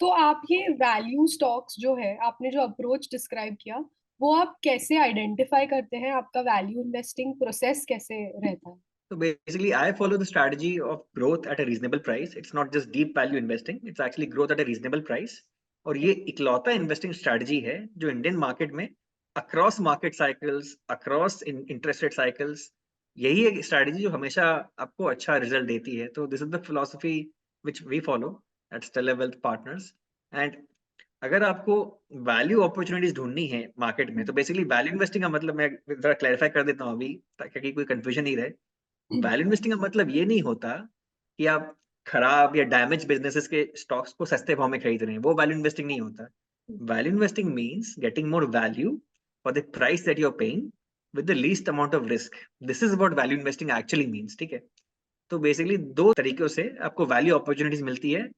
तो आप ये वैल्यू स्टॉक्स जो है, आपने जो अप्रोच डिस्क्राइब किया, वो आप कैसे आइडेंटिफाई करते हैं? आपका वैल्यू इन्वेस्टिंग प्रोसेस कैसे रहता है? So basically, I follow the strategy of growth at a reasonable price. It's not just deep value investing, it's actually growth at a reasonable price. और ये इकलौता इन्वेस्टिंग स्ट्रैटेजी है जो इंडियन मार्केट में across market cycles, across interest rate cycles, यही एक strategy जो हमेशा आपको अच्छा रिजल्ट देती है. तो this is the philosophy which we follow at Stellar Wealth Partners. And अगर आपको वैल्यू अपॉर्चुनिटीज ढूंढनी है मार्केट में, तो बेसिकली वैल्यू इन्वेस्टिंग का मतलब मैं जरा क्लैरिफाई कर देता हूँ अभी, ताकि कोई कंफ्यूजन नहीं रहे. वैल्यू इन्वेस्टिंग का मतलब ये नहीं होता कि आप खराब या डैमेज बिजनेसेस के स्टॉक्स को सस्ते भाव में खरीद रहे हैं. वो वैल्यू इन्वेस्टिंग नहीं होता. Value investing means getting more value for the price that you are paying with the least amount of risk. This is what value investing actually means. ठीक है. तो बेसिकली दो तरीकों से आपको वैल्यू अपॉर्चुनिटीज मिलती है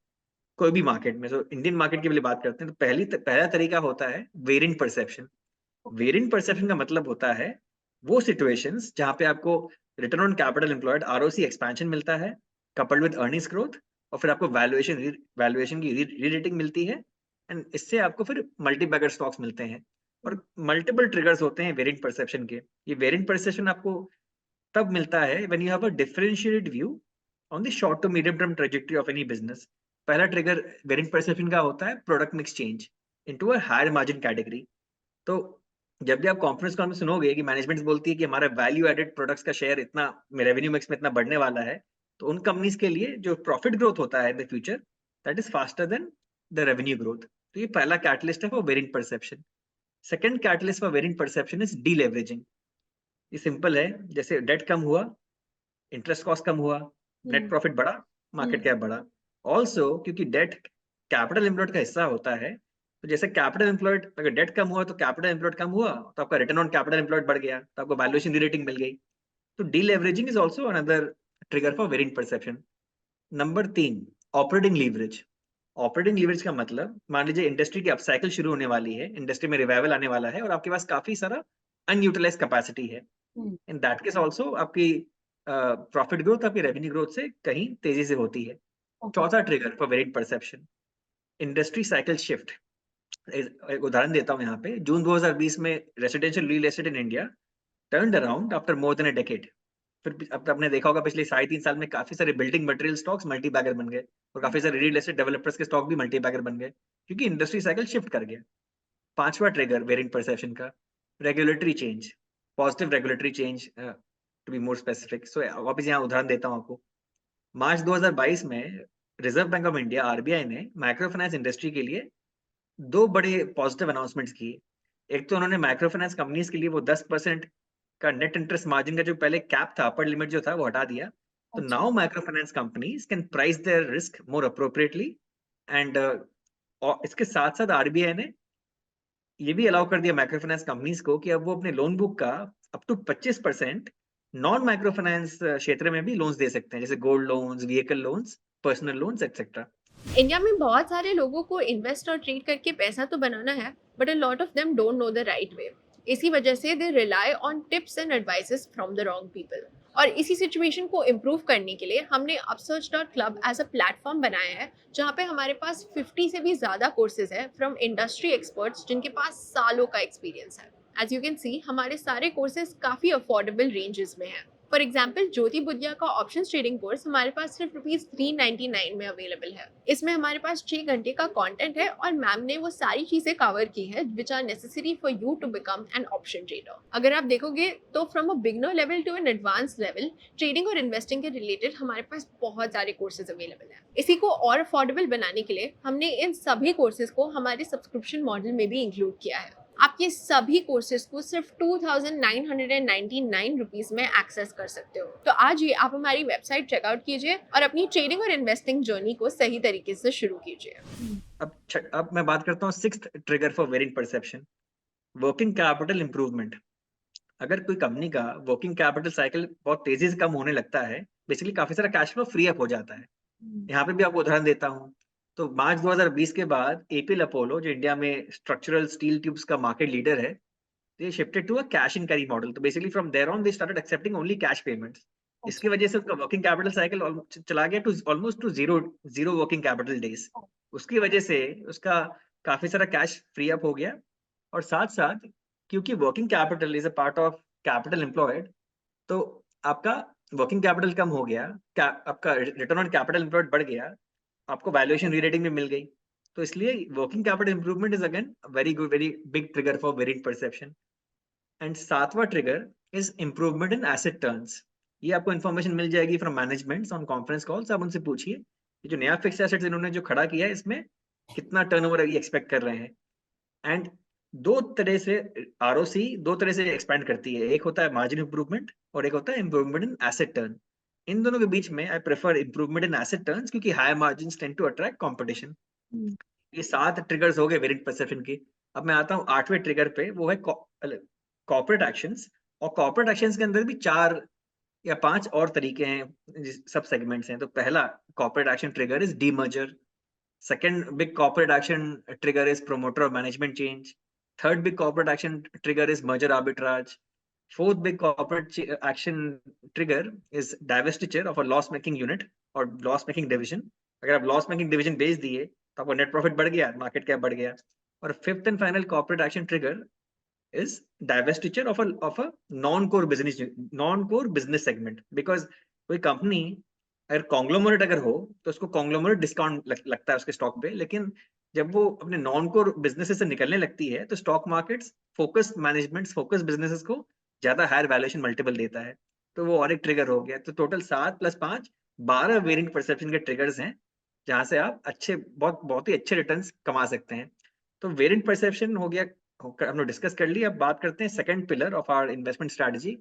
कोई भी मार्केट में. तो इंडियन मार्केट की पहले बात करते हैं. तो पहला तरीका होता है वेरिएंट परसेप्शन. वेरिएंट परसेप्शन का मतलब होता है वो सिचुएशंस जहां पे आपको return on capital employed ROC expansion मिलता है कपल्ड विद अर्निंग्स ग्रोथ, और फिर आपको वैल्यूएशन की री रेटिंग मिलती है. एंड इससे आपको फिर मल्टी बैगर स्टॉक्स मिलते हैं. और मल्टीपल ट्रिगर्स होते हैं वेरिएंट परसेप्शन के. ये वेरिएंट परसेप्शन आपको तब मिलता है when you have a differentiated view on the short to medium term trajectory of any business. पहला ट्रिगर वेरिएंट परसेप्शन का होता है product mix change into a higher margin category. तो जब भी आप कॉन्फ्रेंस कॉल में सुनोगे कि मैनेजमेंट बोलती है कि हमारा वैल्यू एडेड प्रोडक्ट्स का शेयर इतना रेवेन्यू मिक्स में इतना बढ़ने वाला है, तो उन कंपनीज के लिए जो प्रॉफिट ग्रोथ होता है in the future, that is faster than the revenue growth. तो ये पहला कैटलिस्ट है for variant perception. Second catalyst for variant perception is deleveraging. ये सिंपल है. जैसे डेट कम हुआ, इंटरेस्ट कॉस्ट कम हुआ, नेट हम्म। प्रॉफिट बढ़ा, मार्केट कैप बढ़ा. ऑल्सो क्योंकि डेट कैपिटल एम्प्लॉयड का हिस्सा होता है, तो जैसे कैपिटल एम्प्लॉयड, अगर डेट कम हुआ तो कैपिटल एम्प्लॉयड कम हुआ, तो आपका रिटर्न ऑन कैपिटल एम्प्लॉयड बढ़ गया, तो आपको वैल्यूएशन रेटिंग मिल गई. तो deleveraging is also another trigger for variant perception. Number 3, operating leverage. Operating leverage का मतलब, मान लीजिए इंडस्ट्री की अपसाइकिल शुरू होने वाली है, इंडस्ट्री में रिवाइवल आने वाला है और आपके पास काफी सारा अनयूटिलाइज कैपेसिटी है. हम्म। इन दैट केस ऑल्सो आपकी प्रॉफिट ग्रोथ आपकी रेवेन्यू ग्रोथ से कहीं तेजी से होती है. ओके। चौथा trigger for variant perception, industry cycle shift. एक उदाहरण देता हूं. यहाँ पे जून 2020 में residential real estate in India turned around after more than a decade. फिर अब आपने देखा होगा पिछले 3.5 साल में काफी सारे building material stocks multi bagger बन गए, और काफी सारे रियल एस्टेट डेवलपर्स के स्टॉक भी मल्टी बैगर बन गए, क्योंकि इंडस्ट्री साइकिल शिफ्ट कर गया. पांचवा ट्रिगर वेरिएंट परसेप्शन का, regulatory change, positive regulatory change to be more specific. So वापस यहाँ उदाहरण देता हूँ आपको. मार्च 2022 में Reserve Bank of India RBI ने माइक्रो फाइनेंस इंडस्ट्री के लिए दो बड़े पॉजिटिव अनाउंसमेंट्स किए. एक तो उन्होंने माइक्रो फाइनेंस कंपनीज के लिए वो 10% का नेट इंटरेस्ट मार्जिन का जो पहले कैप था, अपर लिमिट जो था, वो हटा दिया. तो अच्छा। Now micro finance companies can price their risk more appropriately. And और इसके साथ साथ आरबीआई ने ये भी अलाउ कर दिया माइक्रो फाइनेंस कंपनीज को कि अब वो अपने लोन बुक का up to 25% non micro finance क्षेत्र में भी लोन्स दे सकते हैं, जैसे gold loans, vehicle loans, personal loans etcetera. India में बहुत सारे लोगों को इन्वेस्ट और ट्रेड करके पैसा तो बनाना है, but a lot of them don't know the right way. इसी वजह से they rely on tips and advices from the wrong people. और इसी सिचुएशन को इम्प्रूव करने के लिए हमने Upsurge dot club as a platform बनाया है, जहाँ पे हमारे पास 50 से भी ज़्यादा कोर्सेज है फ्रॉम इंडस्ट्री एक्सपर्ट्स जिनके पास सालों का एक्सपीरियंस है. एज यू कैन सी, हमारे सारे कोर्सेज काफ़ी अफोर्डेबल रेंजेस में हैं. फॉर एग्जाम्पल, ज्योति बुद्धिया का ऑप्शन ट्रेडिंग कोर्स हमारे पास सिर्फ ₹399 में अवेलेबल है. इसमें हमारे पास 6 घंटे का कंटेंट है और मैम ने वो सारी चीजें कवर की है which are necessary for you to become an option trader. अगर आप देखोगे तो from a beginner level to an advance level, trading और इन्वेस्टिंग के रिलेटेड हमारे पास बहुत सारे कोर्सेज अवेलेबल हैं. इसी को और अफोर्डेबल बनाने के लिए हमने इन सभी कोर्सेज को हमारे सब्सक्रिप्शन मॉडल में भी इंक्लूड किया है. आप ये सभी कोर्सेज को सिर्फ 2,999 रुपीज में एक्सेस कर सकते हो. तो आज ही आप हमारी वेबसाइट चेकआउट कीजिए और अपनी ट्रेडिंग और इन्वेस्टिंग जर्नी को सही तरीके से शुरू कीजिए. अब मैं बात करता हूँ sixth trigger for variant perception, working capital improvement. अगर कोई कंपनी का वर्किंग कैपिटल साइकिल बहुत तेजी से कम होने लगता है, बेसिकली काफी सारा कैश फ्लो फ्री अप हो जाता है. यहाँ पे भी आपको उदाहरण देता हूँ. तो मार्च 2020 के बाद एपीएल अपोलो, जो इंडिया में स्ट्रक्चरल स्टील ट्यूब्स का मार्केट लीडर है, they shifted to a cash and carry model. So basically from there on they started accepting only cash payments. इसकी वजह से उसका वर्किंग कैपिटल साइकिल चला गया to almost to zero working capital days. उसकी वजह से उसका काफी सारा कैश फ्री अप हो गया, और साथ साथ क्योंकि working capital is a part of capital employed, तो आपका वर्किंग कैपिटल कम हो गया, आपका रिटर्न ऑन कैपिटल एम्प्लॉयड बढ़ गया, आपको वैल्यूएशन रीरेटिंग भी मिल गई। तो इसलिए working capital improvement is again very good, very big trigger for variant perception. And सातवां trigger is improvement in asset turns. ये आपको इन्फॉर्मेशन मिल जाएगी from management on conference calls. आप उनसे पूछिए कि जो नया फिक्स एसेट्स इन्होंने जो खड़ा किया है इसमें कितना टर्नओवर एक्सपेक्ट कर रहे हैं। एंड दो तरह से आरओसी दो तरह से एक्सपेंड करती है, एक होता है मार्जिन इंप्रूवमेंट और एक होता है इंप्रूवमेंट इन एसेट टर्न। इन दोनों के बीच में I prefer improvement in asset turns, क्योंकि high margins tend to attract competition. ये 7 ट्रिगर्स हो गए वेरिएंट परसेप्शन के। अब मैं आता हूँ 8वें ट्रिगर पे, वो है कॉर्पोरेट एक्शंस। और कॉर्पोरेट एक्शंस के अंदर भी 4 या 5 और तरीके हैं, सब सेगमेंट्स हैं। तो पहला corporate action trigger is demerger. Second big corporate action trigger is promoter or management change. Third big corporate action trigger is merger arbitrage. Fourth big corporate action trigger is divestiture of a loss-making unit or loss-making division. अगर आप loss-making division बेच दिए तो आपको net profit बढ़ गया, market cap बढ़ गया। और fifth and final corporate action trigger is divestiture of a non-core business segment. Because कोई company अगर कॉन्ग्लोमरेट अगर हो तो उसको कॉन्ग्लोमरेट डिस्काउंट लगता है उसके स्टॉक पे, लेकिन जब वो अपने नॉन कोर बिजनेसेस से निकलने लगती है तो stock markets focus management focus businesses को ज्यादा हायर वैल्यूएशन मल्टीपल देता है। तो वो और एक ट्रिगर हो गया। तो टोटल 7 + 5 12 वेरिएंट परसेप्शन के ट्रिगर्स हैं, जहां से आप अच्छे बहुत ही अच्छे रिटर्न्स कमा सकते हैं। तो वेरिएंट परसेप्शन हो गया, हमने डिस्कस कर लिया। अब बात करते हैं second pillar of our investment strategy,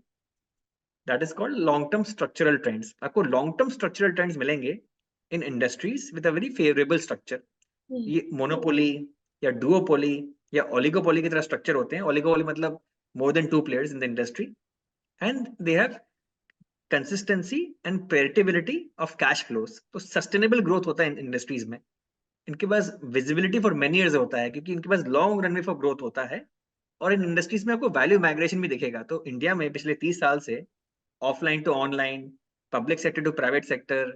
that is called long term structural trends. आपको long term structural trends मिलेंगे in industries with a very favorable structure. ये मोनोपोली या डुओपोली या ओलिगोपोली की तरह स्ट्रक्चर होते हैं। ओलिगोपोली मतलब more than 2 players in the industry, and they have consistency and predictability of cash flows. तो sustainable growth होता है इन इंडस्ट्रीज में। इनके पास विजिबिलिटी फॉर मेनी ईयर्स होता है, क्योंकि इनके पास लॉन्ग रनवे फॉर ग्रोथ होता है। और इन इंडस्ट्रीज में आपको वैल्यू माइग्रेशन भी दिखेगा। तो इंडिया में पिछले 30 साल से offline to online, public sector to private sector,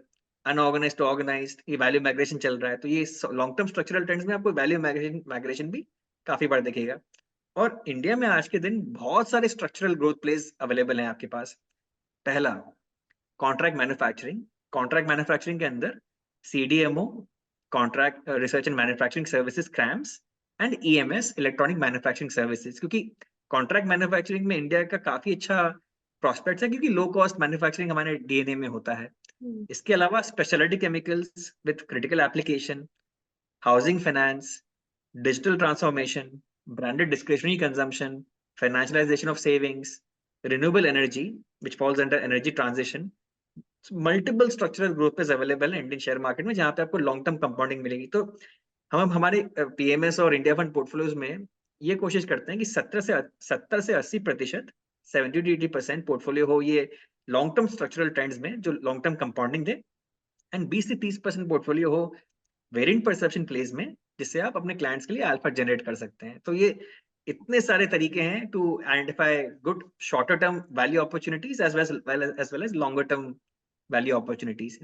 unorganised to organised, ये वैल्यू माइग्रेशन चल रहा है। तो ये लॉन्ग टर्म स्ट्रक्चरल ट्रेंड्स में आपको वैल्यू माइग्रेशन भी काफी बार दिखेगा। और इंडिया में आज के दिन बहुत सारे स्ट्रक्चरल ग्रोथ प्लेस अवेलेबल हैं आपके पास। पहला कॉन्ट्रैक्ट मैन्युफैक्चरिंग। कॉन्ट्रैक्ट मैन्युफैक्चरिंग के अंदर CDMO, contract research and manufacturing services cramps, and EMS electronic manufacturing services. क्योंकि कॉन्ट्रैक्ट मैन्युफैक्चरिंग में इंडिया का काफी अच्छा प्रॉस्पेक्ट्स है, क्योंकि लो कॉस्ट मैन्युफैक्चरिंग हमारे डीएनए में होता है। इसके अलावा speciality chemicals with critical application, housing finance, digital transformation, branded discretionary consumption, financialisation of savings, renewable energy which falls under energy transition. Multiple structural growth पे अवेलेबल है इंडियन शेयर मार्केट में, जहां पे आपको लॉन्ग टर्म कंपाउंडिंग मिलेगी। तो हम हमारे पीएमएस और इंडिया फंड पोर्टफोलियोज में ये कोशिश करते हैं कि 70 से 80%, 70 to 80% पोर्टफोलियो हो ये लॉन्ग टर्म स्ट्रक्चरल ट्रेंड्स में जो long term compounding they, and 20 से 30% पोर्टफोलियो हो वेरिएंट परसेप्शन प्लेस में, जिससे आप अपने क्लाइंट्स के लिए अल्फा जनरेट कर सकते हैं। तो ये इतने सारे तरीके हैं to identify good shorter term value opportunities as well as longer term value opportunities.